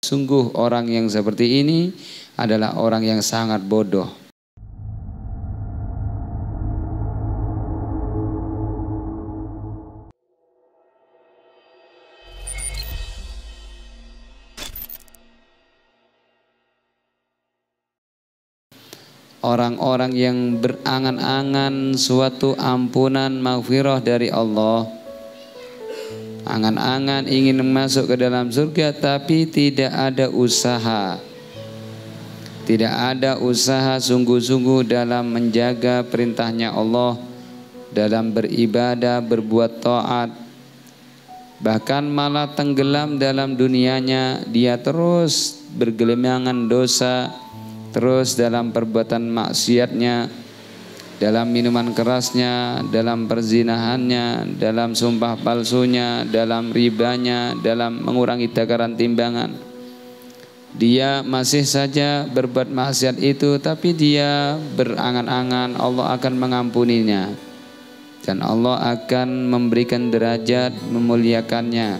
Sungguh orang yang seperti ini adalah orang yang sangat bodoh. Orang-orang yang berangan-angan suatu ampunan maghfirah dari Allah, angan-angan ingin masuk ke dalam surga, tapi tidak ada usaha, tidak ada usaha sungguh-sungguh dalam menjaga perintahnya Allah, dalam beribadah, berbuat taat, bahkan malah tenggelam dalam dunianya. Dia terus bergelimangan dosa, terus dalam perbuatan maksiatnya, dalam minuman kerasnya, dalam perzinahannya, dalam sumpah palsunya, dalam ribanya, dalam mengurangi takaran timbangan. Dia masih saja berbuat maksiat itu, tapi dia berangan-angan Allah akan mengampuninya, dan Allah akan memberikan derajat, memuliakannya,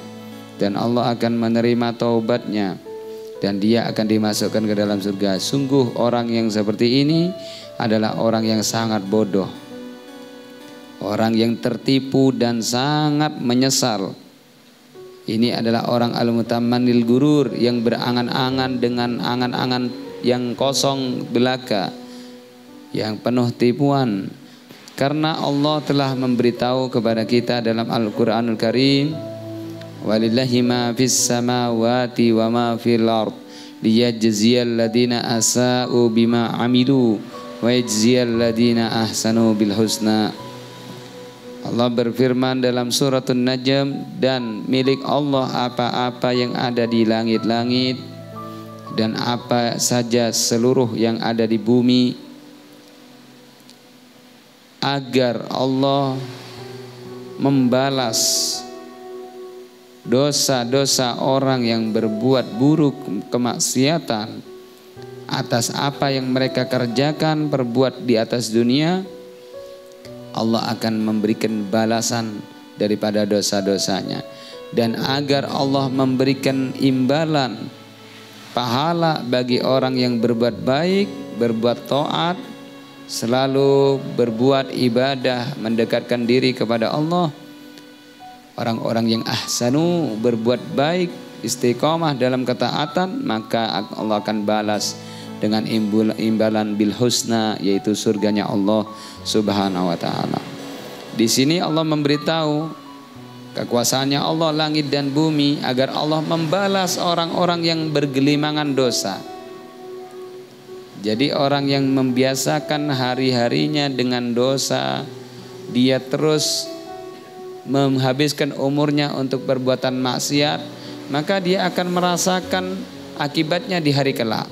dan Allah akan menerima taubatnya, dan dia akan dimasukkan ke dalam surga. Sungguh orang yang seperti ini adalah orang yang sangat bodoh, orang yang tertipu dan sangat menyesal. Ini adalah orang al-mutamannil gurur, yang berangan-angan dengan angan-angan yang kosong belaka, yang penuh tipuan. Karena Allah telah memberitahu kepada kita dalam Al-Quranul Karim, walillahi ma fis samawati wa ma fil ard liyajziyal ladina asa'u bima amilu wa yajziyal ladina ahsanu bil husna. Allah berfirman dalam surat An-Najm, dan milik Allah apa-apa yang ada di langit-langit dan apa saja seluruh yang ada di bumi, agar Allah membalas dosa-dosa orang yang berbuat buruk, kemaksiatan, atas apa yang mereka kerjakan, perbuat di atas dunia. Allah akan memberikan balasan daripada dosa-dosanya, dan agar Allah memberikan imbalan pahala bagi orang yang berbuat baik, berbuat taat, selalu berbuat ibadah, mendekatkan diri kepada Allah. Orang-orang yang ahsanu, berbuat baik, istiqomah dalam ketaatan, maka Allah akan balas dengan imbalan bil husna, yaitu surganya Allah Subhanahu wa taala. Di sini Allah memberitahu kekuasaannya Allah langit dan bumi, agar Allah membalas orang-orang yang bergelimangan dosa. Jadi orang yang membiasakan hari-harinya dengan dosa, dia terus menghabiskan umurnya untuk perbuatan maksiat, maka dia akan merasakan akibatnya di hari kelak.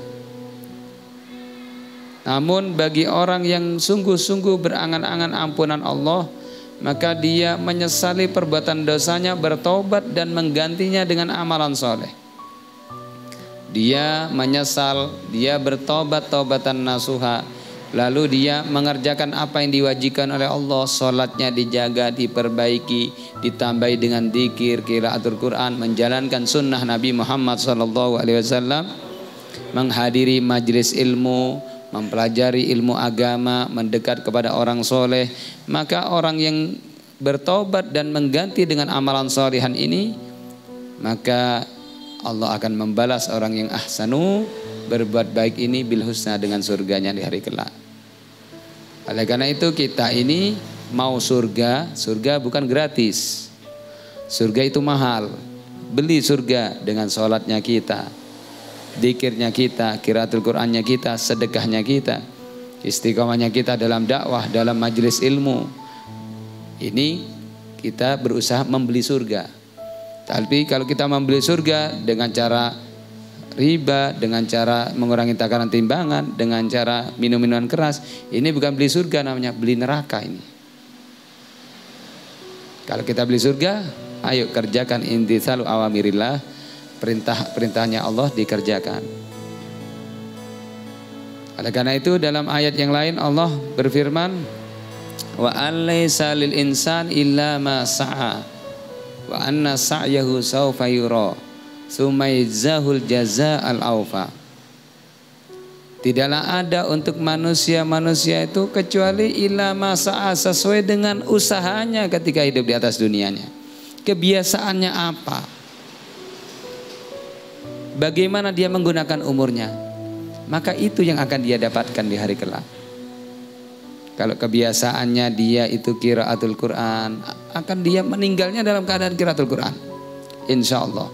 Namun bagi orang yang sungguh-sungguh berangan-angan ampunan Allah, maka dia menyesali perbuatan dosanya, bertobat dan menggantinya dengan amalan soleh. Dia menyesal, dia bertobat taubatan nasuha, lalu dia mengerjakan apa yang diwajibkan oleh Allah. Sholatnya dijaga, diperbaiki, ditambahi dengan dzikir, qiraatul Quran, menjalankan sunnah Nabi Muhammad SAW, menghadiri majlis ilmu, mempelajari ilmu agama, mendekat kepada orang soleh. Maka orang yang bertobat dan mengganti dengan amalan solehan ini, maka Allah akan membalas orang yang ahsanu, berbuat baik ini, bil husna, dengan surganya di hari kelak. Oleh karena itu kita ini mau surga, surga bukan gratis. Surga itu mahal. Beli surga dengan sholatnya kita, dzikirnya kita, qiraatul Qur'annya kita, sedekahnya kita, istiqomahnya kita dalam dakwah, dalam majelis ilmu. Ini kita berusaha membeli surga. Tapi kalau kita membeli surga dengan cara riba, dengan cara mengurangi takaran timbangan, dengan cara minum-minuman keras, ini bukan beli surga, namanya beli neraka ini. Kalau kita beli surga, ayo kerjakan imtitsalu awamirillah, perintah-perintahnya Allah dikerjakan. Oleh karena itu dalam ayat yang lain Allah berfirman, wa alaysa lil insan illa ma sa'a wa anna sa'yahu sawfa yura sumaizahul jazaa'al aufa. Tidaklah ada untuk manusia itu kecuali ila masa'a, sesuai dengan usahanya ketika hidup di atas dunianya. Kebiasaannya apa? Bagaimana dia menggunakan umurnya? Maka itu yang akan dia dapatkan di hari kelak. Kalau kebiasaannya dia itu qiraatul Quran, akan dia meninggalnya dalam keadaan qiraatul Quran, insya Allah.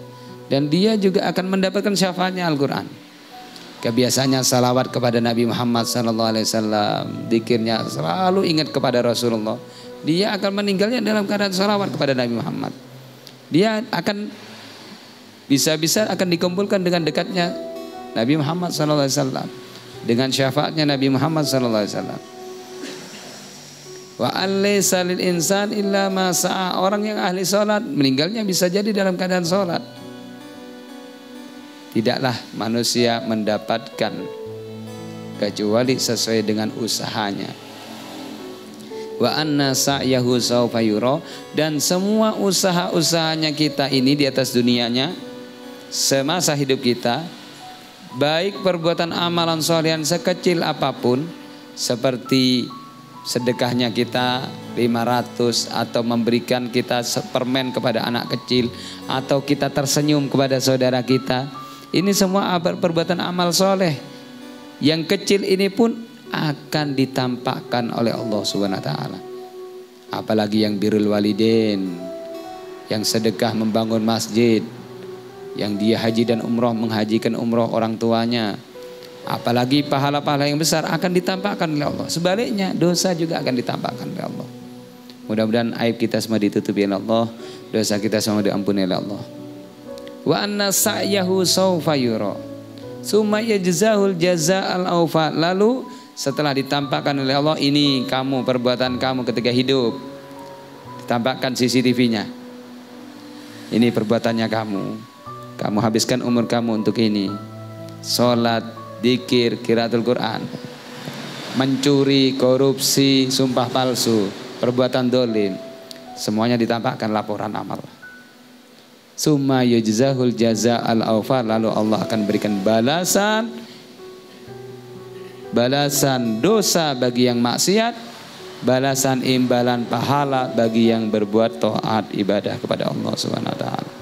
Dan dia juga akan mendapatkan syafaatnya Al-Quran. Kebiasaannya salawat kepada Nabi Muhammad SAW, zikirnya selalu ingat kepada Rasulullah. Dia akan meninggalnya dalam keadaan salawat kepada Nabi Muhammad. Dia akan bisa-bisa akan dikumpulkan dengan dekatnya Nabi Muhammad SAW, dengan syafaatnya Nabi Muhammad SAW. Wa alaysa lil insan illa ma sa'a. Orang yang ahli salat meninggalnya bisa jadi dalam keadaan salat. Tidaklah manusia mendapatkan kecuali sesuai dengan usahanya. Wa anna sa'yahu sawfa yura. Dan semua usaha-usahanya kita ini di atas dunianya, semasa hidup kita, baik perbuatan amalan sholihan sekecil apapun, seperti sedekahnya kita 500, atau memberikan kita permen kepada anak kecil, atau kita tersenyum kepada saudara kita, ini semua perbuatan amal soleh. Yang kecil ini pun akan ditampakkan oleh Allah Subhanahu wa taala. Apalagi yang birrul walidain, yang sedekah membangun masjid, yang dia haji dan umroh, menghajikan umroh orang tuanya. Apalagi pahala-pahala yang besar akan ditampakkan oleh Allah. Sebaliknya dosa juga akan ditampakkan oleh Allah. Mudah-mudahan aib kita semua ditutupi oleh Allah, dosa kita semua diampuni oleh Allah. Wa anna sa'yahu sawfa yura summa yajzahul jazaa'al aufa. Lalu setelah ditampakkan oleh Allah, ini kamu, perbuatan kamu ketika hidup, ditampakkan CCTV-nya. Ini perbuatannya kamu habiskan umur kamu untuk ini. Salat, zikir, qiraatul Quran, mencuri, korupsi, sumpah palsu, perbuatan dolim, semuanya ditampakkan laporan amal. Summa yujzahul jazaa'al aufa. Lalu Allah akan berikan balasan dosa bagi yang maksiat, balasan imbalan pahala bagi yang berbuat taat ibadah kepada Allah Subhanahu wa taala.